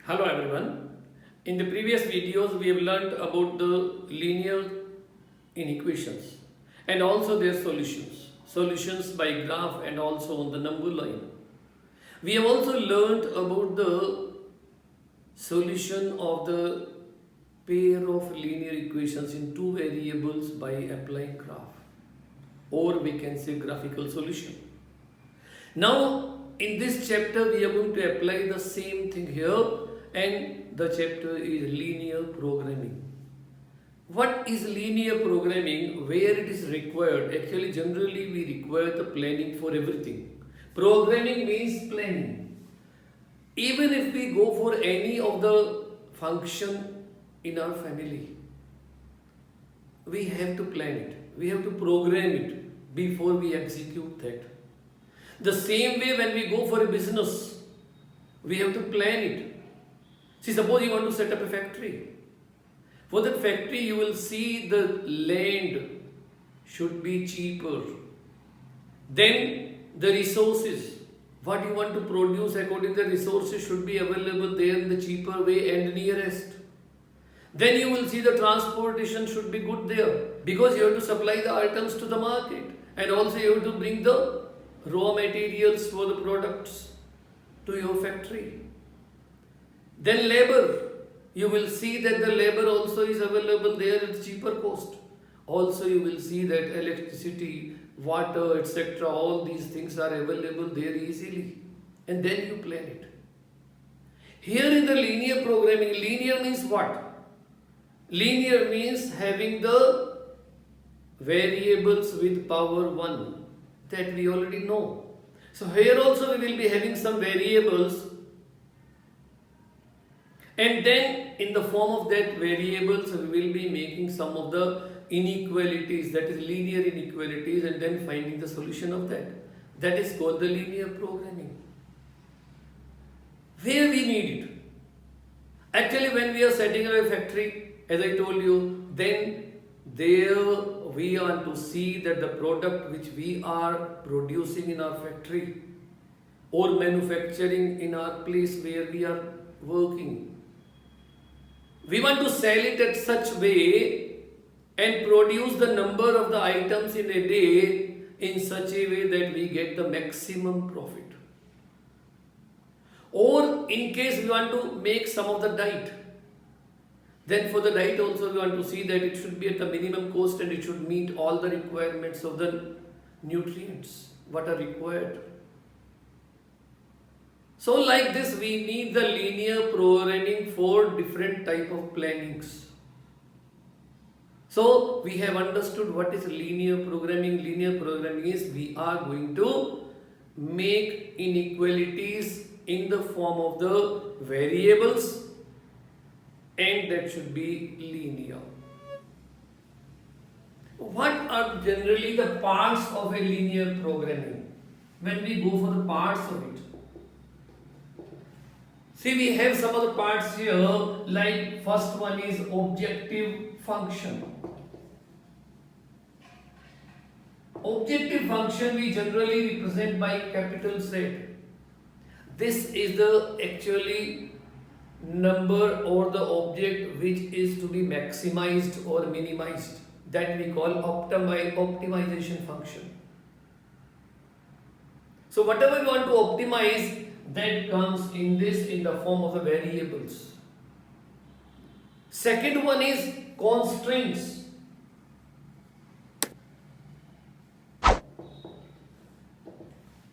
Hello everyone. In the previous videos we have learnt about the linear inequations and also their solutions. Solutions by graph and also on the number line. We have also learnt about the solution of the pair of linear equations in two variables by applying graph, or we can say graphical solution. Now in this chapter we are going to apply the same thing here, and the chapter is linear programming. What is linear programming? Where it is required? Actually generally we require the planning for everything. Programming means planning. Even if we go for any of the function in our family, we have to plan it. We have to program it before we execute that. The same way when we go for a business, we have to plan it. See, suppose you want to set up a factory. For that factory, you will see the land should be cheaper. Then the resources, what you want to produce according to the resources should be available there in the cheaper way and nearest. Then you will see the transportation should be good there, because you have to supply the items to the market, and also you have to bring the raw materials for the products to your factory. Then labor, you will see that the labor also is available there at cheaper cost. Also you will see that electricity, water, etc., all these things are available there easily. And then you plan it. Here in the linear programming, linear means what? Linear means having the variables with power 1. That we already know. So here also we will be having some variables, and then in the form of that variables we will be making some of the inequalities, that is linear inequalities, and then finding the solution of that. That is called the linear programming. Where we need it? Actually when we are setting up a factory, as I told you, then there we are to see that the product which we are producing in our factory or manufacturing in our place where we are working, we want to sell it at such way and produce the number of the items in a day in such a way that we get the maximum profit. Or in case we want to make some of the diet, then for the diet also we want to see that it should be at the minimum cost and it should meet all the requirements of the nutrients what are required. So like this we need the linear programming for different type of plannings. So we have understood what is linear programming. Linear programming is we are going to make inequalities in the form of the variables, and that should be linear. What are generally the parts of a linear programming? When we go for the parts of it, see, we have some of the parts here, like first one is objective function. Objective function we generally represent by capital Z. This is the actually number or the object which is to be maximized or minimized, that we call optimization function. So whatever we want to optimize, that comes in the form of the variables. Second one is constraints.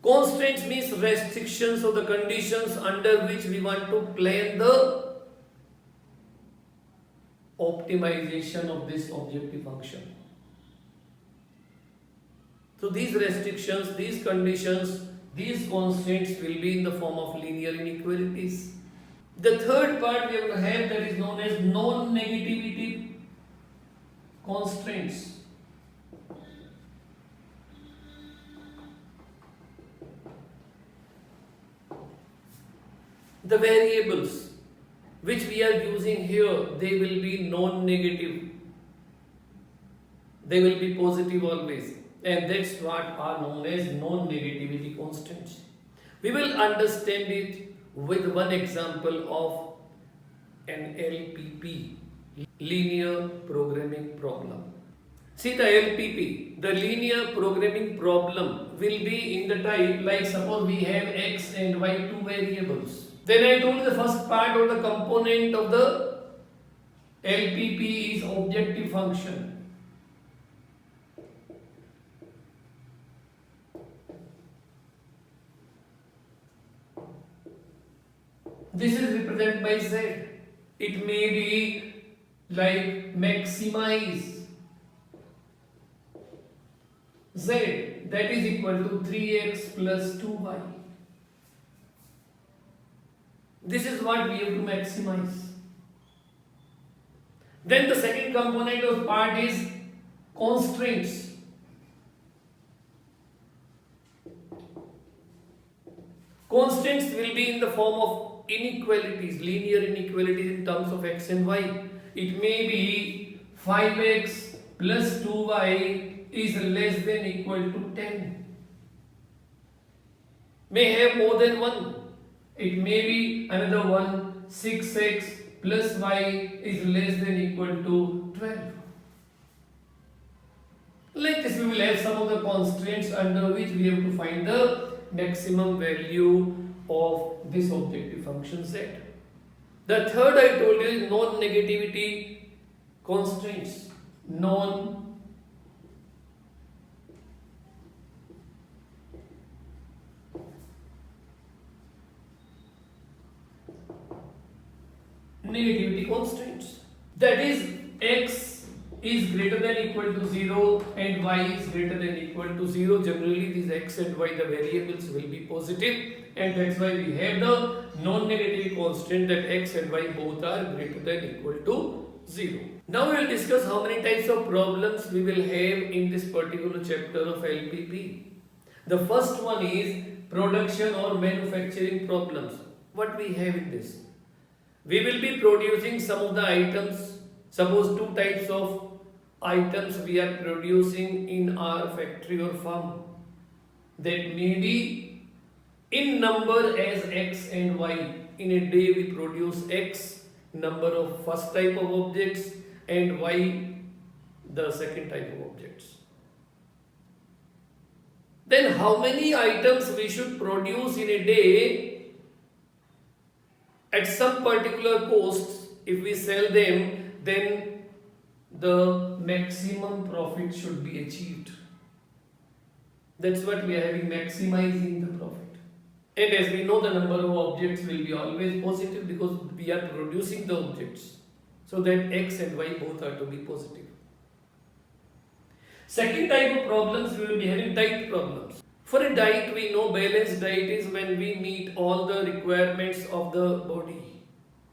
Constraints means restrictions or the conditions under which we want to plan the optimization of this objective function. So these restrictions, these conditions, these constraints will be in the form of linear inequalities. The third part we are going to have, that is known as non-negativity constraints. The variables which we are using here, they will be non-negative. They will be positive always. And that's what are known as non-negativity constants. We will understand it with one example of an LPP, linear programming problem. See the LPP, the linear programming problem will be in the type like suppose we have x and y two variables. Then I told the first part of the component of the LPP is objective function. This is represented by Z. It may be like maximize Z, that is equal to 3x plus 2y. This is what we have to maximize. Then the second component of part is constraints. Constraints will be in the form of inequalities, linear inequalities in terms of x and y. It may be 5x plus 2y is less than equal to 10. May have more than one. It may be another one, 6x plus y is less than equal to 12. Like this we will have some of the constraints under which we have to find the maximum value of this objective function z. The third I told you is non-negativity constraints. Negativity constraints. That is, x is greater than equal to 0 and y is greater than equal to 0. Generally, these x and y, the variables will be positive, and that's why we have the non-negative constraint that x and y both are greater than equal to 0. Now we will discuss how many types of problems we will have in this particular chapter of LPP. The first one is production or manufacturing problems. What we have in this? We will be producing some of the items. Suppose two types of items we are producing in our factory or farm. That may be in number as x and y. In a day we produce x number of first type of objects and y the second type of objects. Then how many items we should produce in a day at some particular cost? If we sell them, then the maximum profit should be achieved. That's what we are having, maximizing the profit. And as we know, the number of objects will be always positive because we are producing the objects. So that x and y both are to be positive. Second type of problems, we will be having diet problems. For a diet, we know balanced diet is when we meet all the requirements of the body.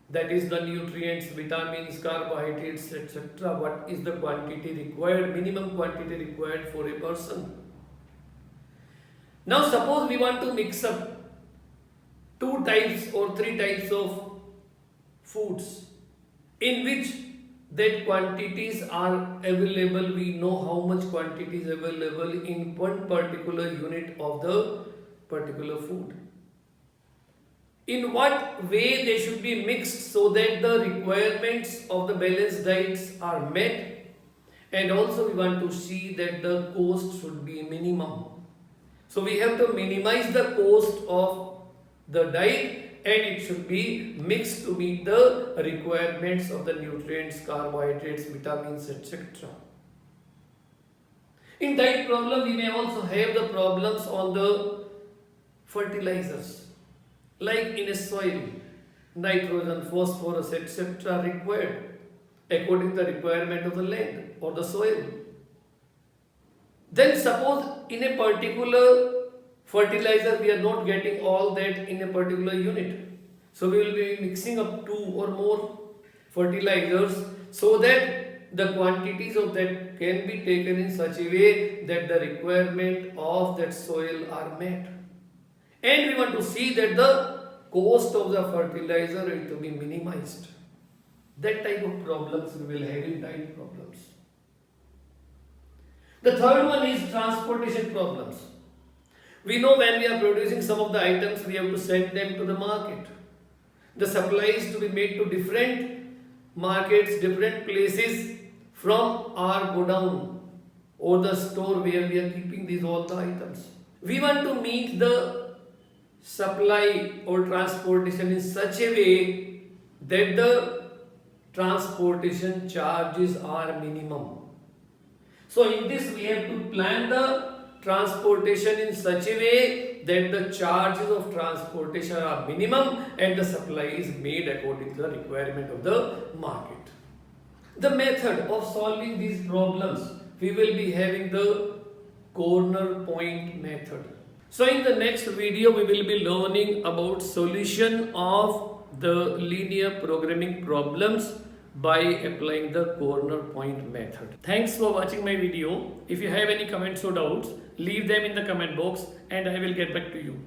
That is the nutrients, vitamins, carbohydrates, etc. What is the quantity required, minimum quantity required for a person. Now suppose we want to mix up two types or three types of foods in which that quantities are available. We know how much quantity is available in one particular unit of the particular food. In what way they should be mixed so that the requirements of the balanced diets are met, and also we want to see that the cost should be minimum. So we have to minimize the cost of the diet and it should be mixed to meet the requirements of the nutrients, carbohydrates, vitamins, etc. In diet problem, we may also have the problems on the fertilizers. Like in a soil, nitrogen, phosphorus, etc. required according to the requirement of the land or the soil. Then suppose in a particular fertilizer we are not getting all that in a particular unit. So we will be mixing up two or more fertilizers so that the quantities of that can be taken in such a way that the requirement of that soil are met. And we want to see that the cost of the fertilizer is to be minimized. That type of problems we will have in diet problems. The third one is transportation problems. We know when we are producing some of the items, we have to send them to the market. The supplies to be made to different markets, different places from our godown or the store where we are keeping these all the items. We want to meet the supply or transportation in such a way that the transportation charges are minimum. So in this we have to plan the transportation in such a way that the charges of transportation are minimum and the supply is made according to the requirement of the market. The method of solving these problems, we will be having the corner point method. So in the next video we will be learning about solution of the linear programming problems by applying the corner point method. Thanks for watching my video. If you have any comments or doubts, leave them in the comment box and I will get back to you.